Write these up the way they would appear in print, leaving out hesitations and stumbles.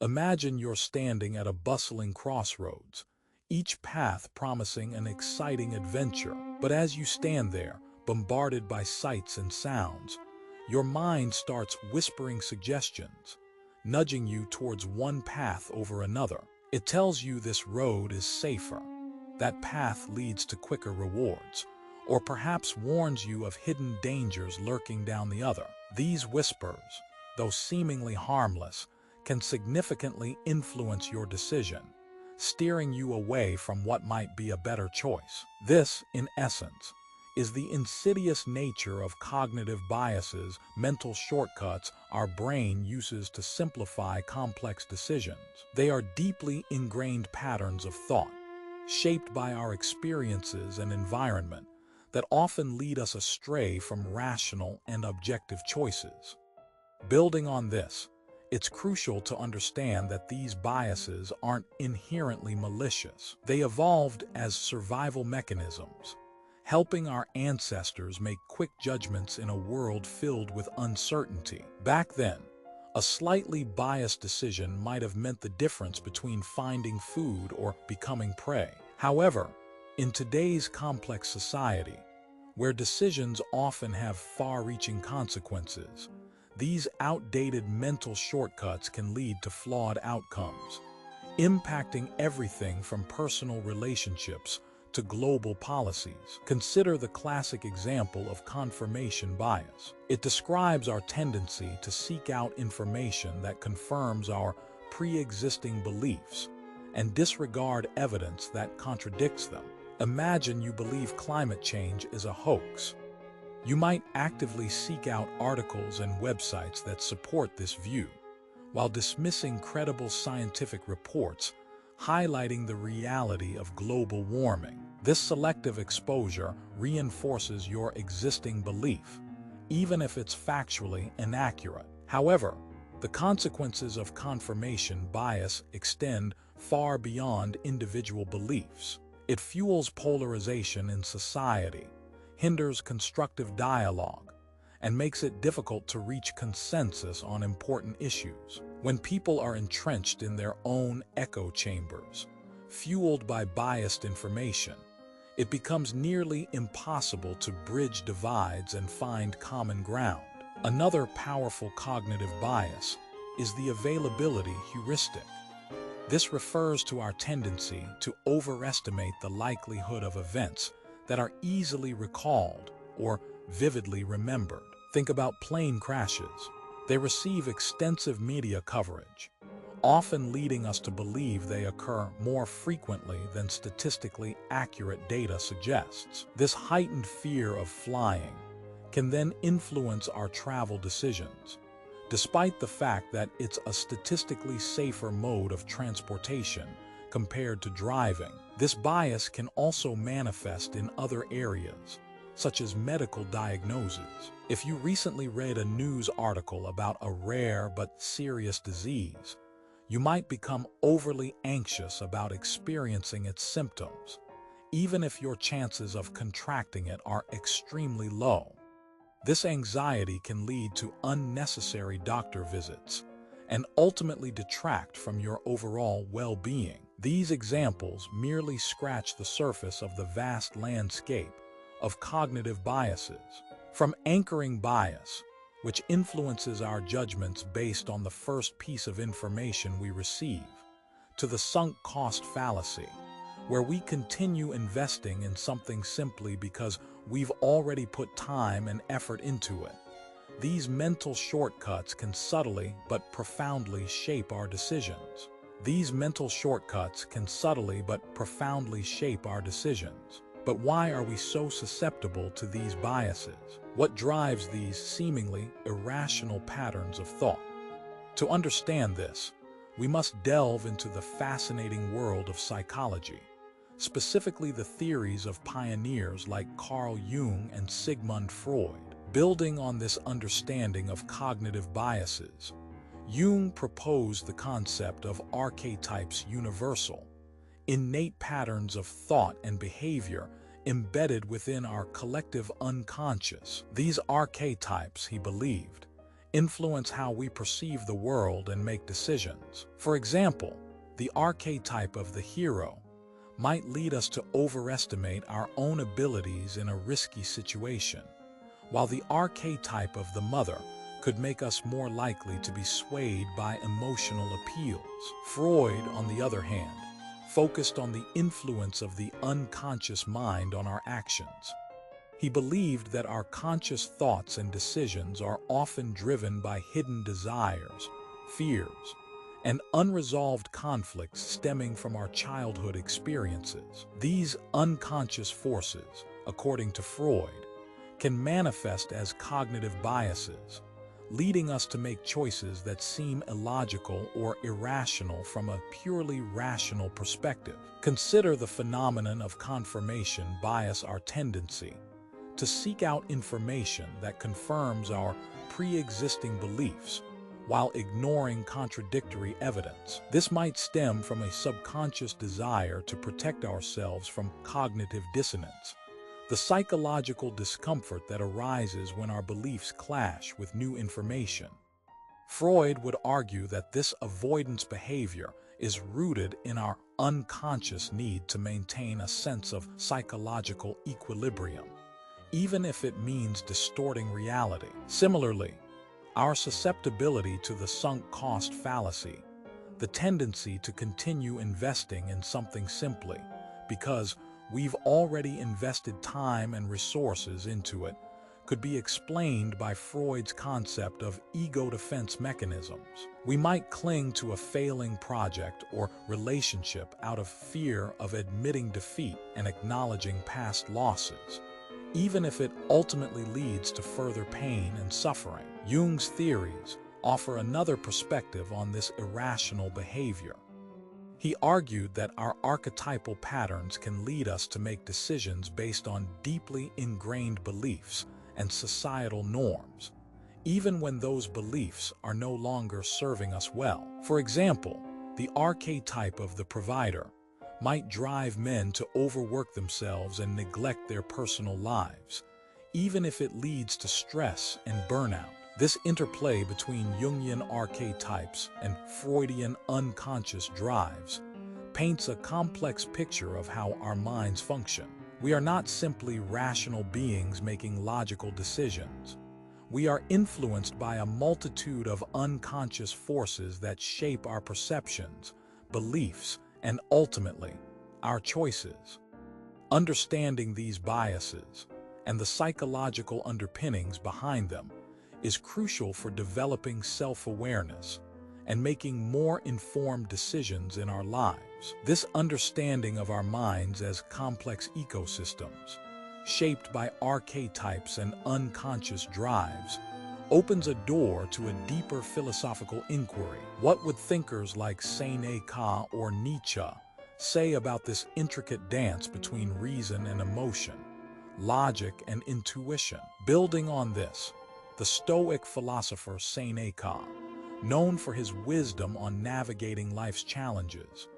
Imagine you're standing at a bustling crossroads, each path promising an exciting adventure. But as you stand there, bombarded by sights and sounds, your mind starts whispering suggestions, nudging you towards one path over another. It tells you this road is safer, that path leads to quicker rewards, or perhaps warns you of hidden dangers lurking down the other. These whispers, though seemingly harmless, can significantly influence your decision, steering you away from what might be a better choice. This, in essence, is the insidious nature of cognitive biases, mental shortcuts our brain uses to simplify complex decisions. They are deeply ingrained patterns of thought, shaped by our experiences and environment, that often lead us astray from rational and objective choices. Building on this, it's crucial to understand that these biases aren't inherently malicious. They evolved as survival mechanisms, helping our ancestors make quick judgments in a world filled with uncertainty. Back then, a slightly biased decision might have meant the difference between finding food or becoming prey. However, in today's complex society, where decisions often have far-reaching consequences, these outdated mental shortcuts can lead to flawed outcomes, impacting everything from personal relationships to global policies. Consider the classic example of confirmation bias. It describes our tendency to seek out information that confirms our pre-existing beliefs and disregard evidence that contradicts them. Imagine you believe climate change is a hoax. You might actively seek out articles and websites that support this view, while dismissing credible scientific reports highlighting the reality of global warming. This selective exposure reinforces your existing belief, even if it's factually inaccurate. However, the consequences of confirmation bias extend far beyond individual beliefs. It fuels polarization in society, hinders constructive dialogue, and makes it difficult to reach consensus on important issues. When people are entrenched in their own echo chambers, fueled by biased information, it becomes nearly impossible to bridge divides and find common ground. Another powerful cognitive bias is the availability heuristic. This refers to our tendency to overestimate the likelihood of events that are easily recalled or vividly remembered. Think about plane crashes. They receive extensive media coverage, often leading us to believe they occur more frequently than statistically accurate data suggests. This heightened fear of flying can then influence our travel decisions, despite the fact that it's a statistically safer mode of transportation compared to driving. This bias can also manifest in other areas, such as medical diagnoses. If you recently read a news article about a rare but serious disease, you might become overly anxious about experiencing its symptoms, even if your chances of contracting it are extremely low. This anxiety can lead to unnecessary doctor visits and ultimately detract from your overall well-being. These examples merely scratch the surface of the vast landscape of cognitive biases. From anchoring bias, which influences our judgments based on the first piece of information we receive, to the sunk cost fallacy, where we continue investing in something simply because we've already put time and effort into it. These mental shortcuts can subtly but profoundly shape our decisions. But why are we so susceptible to these biases? What drives these seemingly irrational patterns of thought? To understand this, we must delve into the fascinating world of psychology, specifically the theories of pioneers like Carl Jung and Sigmund Freud. Building on this understanding of cognitive biases, Jung proposed the concept of archetypes universal, innate patterns of thought and behavior embedded within our collective unconscious. These archetypes, he believed, influence how we perceive the world and make decisions. For example, the archetype of the hero might lead us to overestimate our own abilities in a risky situation, while the archetype of the mother could make us more likely to be swayed by emotional appeals. Freud, on the other hand, focused on the influence of the unconscious mind on our actions. He believed that our conscious thoughts and decisions are often driven by hidden desires, fears, and unresolved conflicts stemming from our childhood experiences. These unconscious forces, according to Freud, can manifest as cognitive biases, leading us to make choices that seem illogical or irrational from a purely rational perspective. Consider the phenomenon of confirmation bias, our tendency to seek out information that confirms our pre-existing beliefs while ignoring contradictory evidence. This might stem from a subconscious desire to protect ourselves from cognitive dissonance, the psychological discomfort that arises when our beliefs clash with new information. Freud would argue that this avoidance behavior is rooted in our unconscious need to maintain a sense of psychological equilibrium, even if it means distorting reality. Similarly, our susceptibility to the sunk cost fallacy, the tendency to continue investing in something simply because we've already invested time and resources into it, could be explained by Freud's concept of ego defense mechanisms. We might cling to a failing project or relationship out of fear of admitting defeat and acknowledging past losses, even if it ultimately leads to further pain and suffering. Jung's theories offer another perspective on this irrational behavior. He argued that our archetypal patterns can lead us to make decisions based on deeply ingrained beliefs and societal norms, even when those beliefs are no longer serving us well. For example, the archetype of the provider might drive men to overwork themselves and neglect their personal lives, even if it leads to stress and burnout. This interplay between Jungian archetypes and Freudian unconscious drives paints a complex picture of how our minds function. We are not simply rational beings making logical decisions. We are influenced by a multitude of unconscious forces that shape our perceptions, beliefs, and ultimately, our choices. Understanding these biases and the psychological underpinnings behind them is crucial for developing self-awareness and making more informed decisions in our lives. This understanding of our minds as complex ecosystems, shaped by archetypes and unconscious drives, opens a door to a deeper philosophical inquiry. What would thinkers like Seneca or Nietzsche say about this intricate dance between reason and emotion, logic and intuition? Building on this, the Stoic philosopher Seneca, known for his wisdom on navigating life's challenges,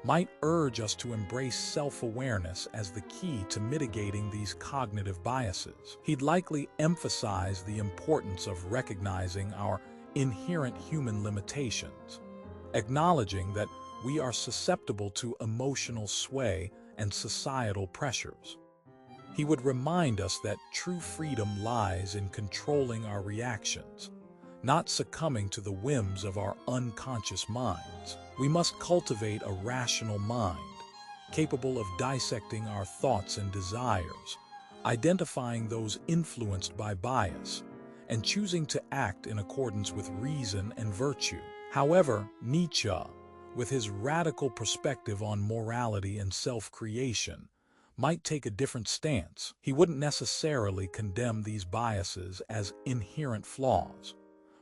might urge us to embrace self-awareness as the key to mitigating these cognitive biases. He'd likely emphasize the importance of recognizing our inherent human limitations, acknowledging that we are susceptible to emotional sway and societal pressures. He would remind us that true freedom lies in controlling our reactions, not succumbing to the whims of our unconscious minds. We must cultivate a rational mind, capable of dissecting our thoughts and desires, identifying those influenced by bias, and choosing to act in accordance with reason and virtue. However, Nietzsche, with his radical perspective on morality and self-creation, might take a different stance. He wouldn't necessarily condemn these biases as inherent flaws,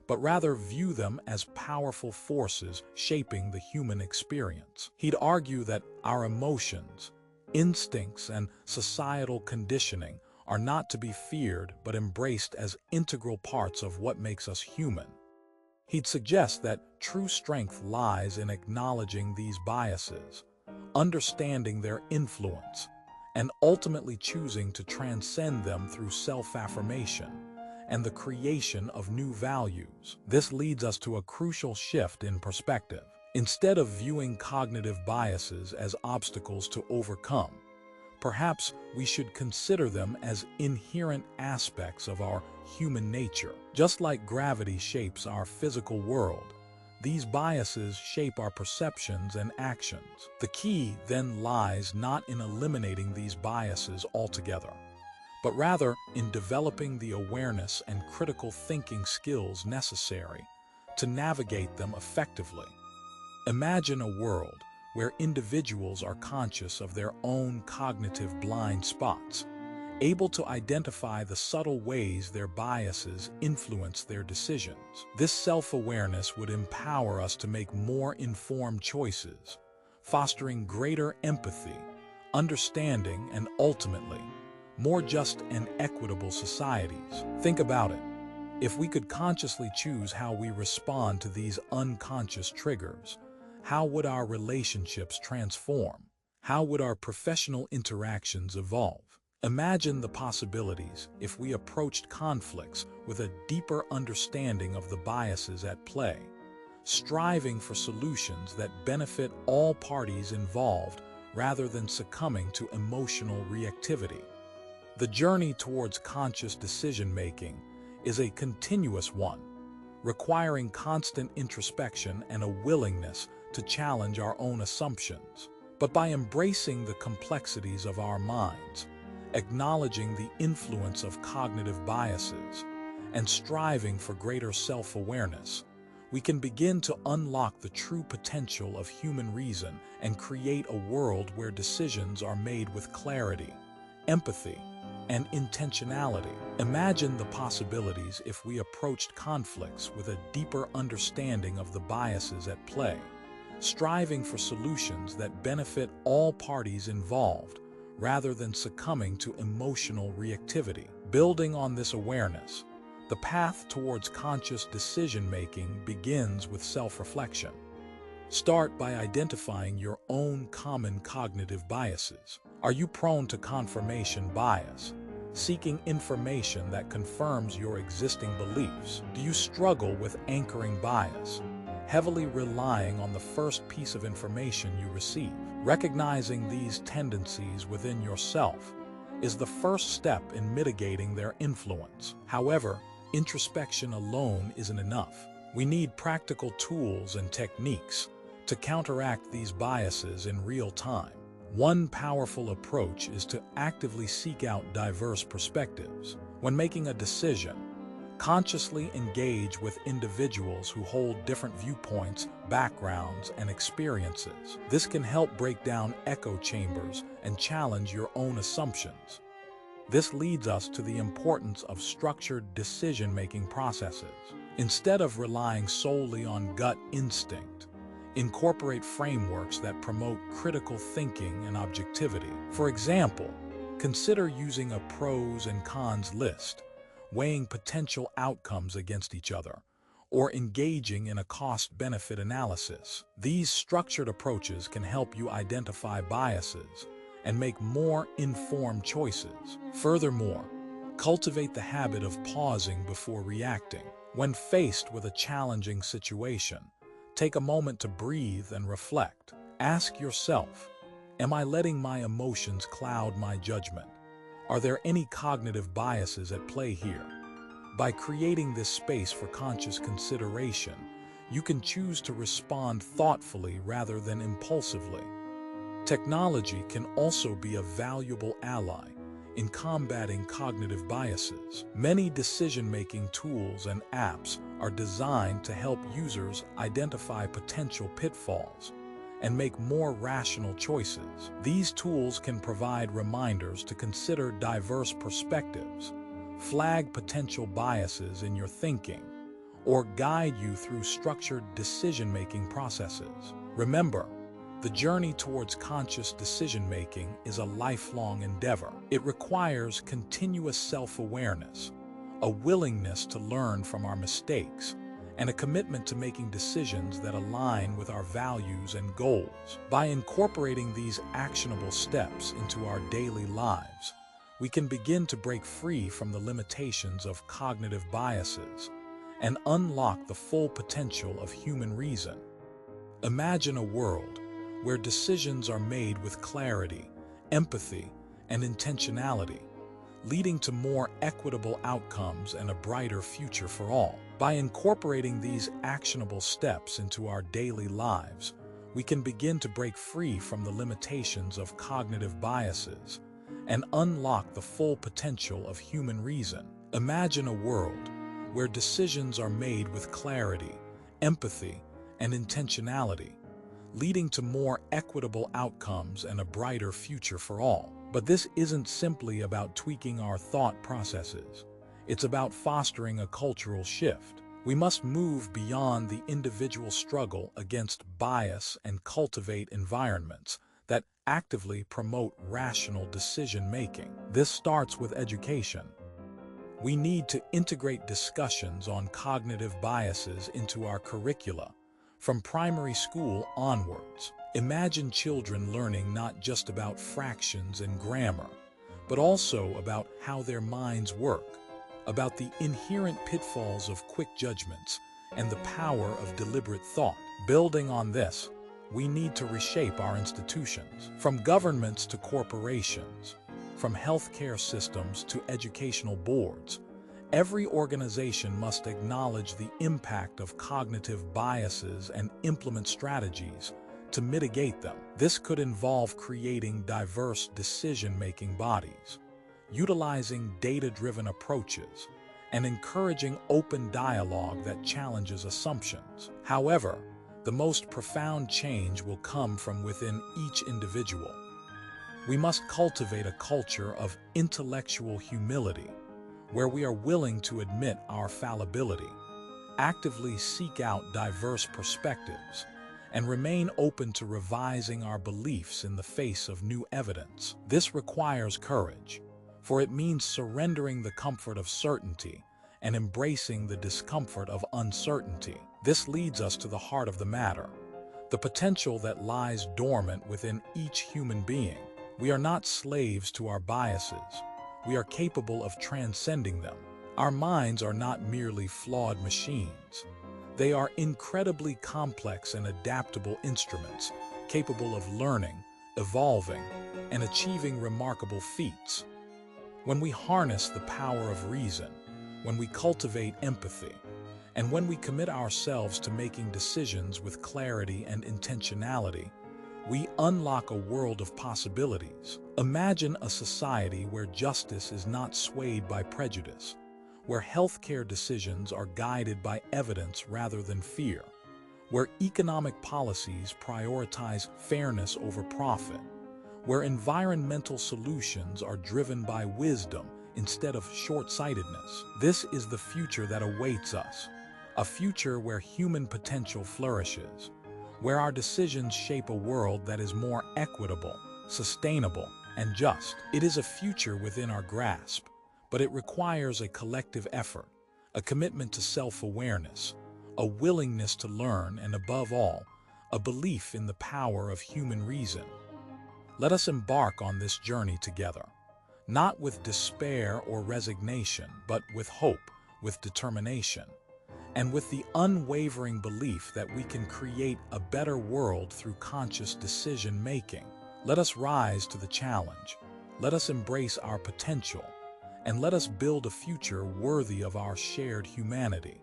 but rather view them as powerful forces shaping the human experience. He'd argue that our emotions, instincts, and societal conditioning are not to be feared but embraced as integral parts of what makes us human. He'd suggest that true strength lies in acknowledging these biases, understanding their influence, and ultimately choosing to transcend them through self-affirmation and the creation of new values. This leads us to a crucial shift in perspective. Instead of viewing cognitive biases as obstacles to overcome, perhaps we should consider them as inherent aspects of our human nature. Just like gravity shapes our physical world, these biases shape our perceptions and actions. The key then lies not in eliminating these biases altogether, but rather in developing the awareness and critical thinking skills necessary to navigate them effectively. Imagine a world where individuals are conscious of their own cognitive blind spots, able to identify the subtle ways their biases influence their decisions. This self-awareness would empower us to make more informed choices, fostering greater empathy, understanding, and ultimately, more just and equitable societies. Think about it. If we could consciously choose how we respond to these unconscious triggers, how would our relationships transform? How would our professional interactions evolve? Imagine the possibilities if we approached conflicts with a deeper understanding of the biases at play, striving for solutions that benefit all parties involved rather than succumbing to emotional reactivity. The journey towards conscious decision-making is a continuous one, requiring constant introspection and a willingness to challenge our own assumptions. But by embracing the complexities of our minds, acknowledging the influence of cognitive biases, and striving for greater self-awareness, we can begin to unlock the true potential of human reason and create a world where decisions are made with clarity, empathy, and intentionality. Imagine the possibilities if we approached conflicts with a deeper understanding of the biases at play, striving for solutions that benefit all parties involved rather than succumbing to emotional reactivity. Building on this awareness, the path towards conscious decision-making begins with self-reflection. Start by identifying your own common cognitive biases. Are you prone to confirmation bias, seeking information that confirms your existing beliefs? Do you struggle with anchoring bias, heavily relying on the first piece of information you receive? Recognizing these tendencies within yourself is the first step in mitigating their influence. However, introspection alone isn't enough. We need practical tools and techniques to counteract these biases in real time. One powerful approach is to actively seek out diverse perspectives. When making a decision, consciously engage with individuals who hold different viewpoints, backgrounds, and experiences. This can help break down echo chambers and challenge your own assumptions. This leads us to the importance of structured decision-making processes. Instead of relying solely on gut instinct, incorporate frameworks that promote critical thinking and objectivity. For example, consider using a pros and cons list, weighing potential outcomes against each other, or engaging in a cost-benefit analysis. These structured approaches can help you identify biases and make more informed choices. Furthermore, cultivate the habit of pausing before reacting. When faced with a challenging situation, take a moment to breathe and reflect. Ask yourself, am I letting my emotions cloud my judgment? Are there any cognitive biases at play here? By creating this space for conscious consideration, you can choose to respond thoughtfully rather than impulsively. Technology can also be a valuable ally in combating cognitive biases. Many decision-making tools and apps are designed to help users identify potential pitfalls and make more rational choices. These tools can provide reminders to consider diverse perspectives, flag potential biases in your thinking, or guide you through structured decision-making processes. Remember, the journey towards conscious decision-making is a lifelong endeavor. It requires continuous self-awareness, a willingness to learn from our mistakes, and a commitment to making decisions that align with our values and goals. By incorporating these actionable steps into our daily lives, we can begin to break free from the limitations of cognitive biases and unlock the full potential of human reason. Imagine a world where decisions are made with clarity, empathy, and intentionality, leading to more equitable outcomes and a brighter future for all. By incorporating these actionable steps into our daily lives, we can begin to break free from the limitations of cognitive biases and unlock the full potential of human reason. Imagine a world where decisions are made with clarity, empathy, and intentionality, leading to more equitable outcomes and a brighter future for all. But this isn't simply about tweaking our thought processes. It's about fostering a cultural shift. We must move beyond the individual struggle against bias and cultivate environments that actively promote rational decision-making. This starts with education. We need to integrate discussions on cognitive biases into our curricula, from primary school onwards. Imagine children learning not just about fractions and grammar, but also about how their minds work, about the inherent pitfalls of quick judgments, and the power of deliberate thought. Building on this, we need to reshape our institutions, from governments to corporations, from healthcare systems to educational boards. Every organization must acknowledge the impact of cognitive biases and implement strategies to mitigate them. This could involve creating diverse decision-making bodies, utilizing data-driven approaches, and encouraging open dialogue that challenges assumptions. However, the most profound change will come from within each individual. We must cultivate a culture of intellectual humility, where we are willing to admit our fallibility, actively seek out diverse perspectives, and remain open to revising our beliefs in the face of new evidence. This requires courage, for it means surrendering the comfort of certainty and embracing the discomfort of uncertainty. This leads us to the heart of the matter, the potential that lies dormant within each human being. We are not slaves to our biases. We are capable of transcending them. Our minds are not merely flawed machines. They are incredibly complex and adaptable instruments, capable of learning, evolving, and achieving remarkable feats. When we harness the power of reason, when we cultivate empathy, and when we commit ourselves to making decisions with clarity and intentionality, we unlock a world of possibilities. Imagine a society where justice is not swayed by prejudice, where healthcare decisions are guided by evidence rather than fear, where economic policies prioritize fairness over profit, where environmental solutions are driven by wisdom instead of short-sightedness. This is the future that awaits us, a future where human potential flourishes, where our decisions shape a world that is more equitable, sustainable, and just. It is a future within our grasp, but it requires a collective effort, a commitment to self-awareness, a willingness to learn, and above all, a belief in the power of human reason. Let us embark on this journey together, not with despair or resignation, but with hope, with determination, and with the unwavering belief that we can create a better world through conscious decision-making. Let us rise to the challenge. Let us embrace our potential, and let us build a future worthy of our shared humanity.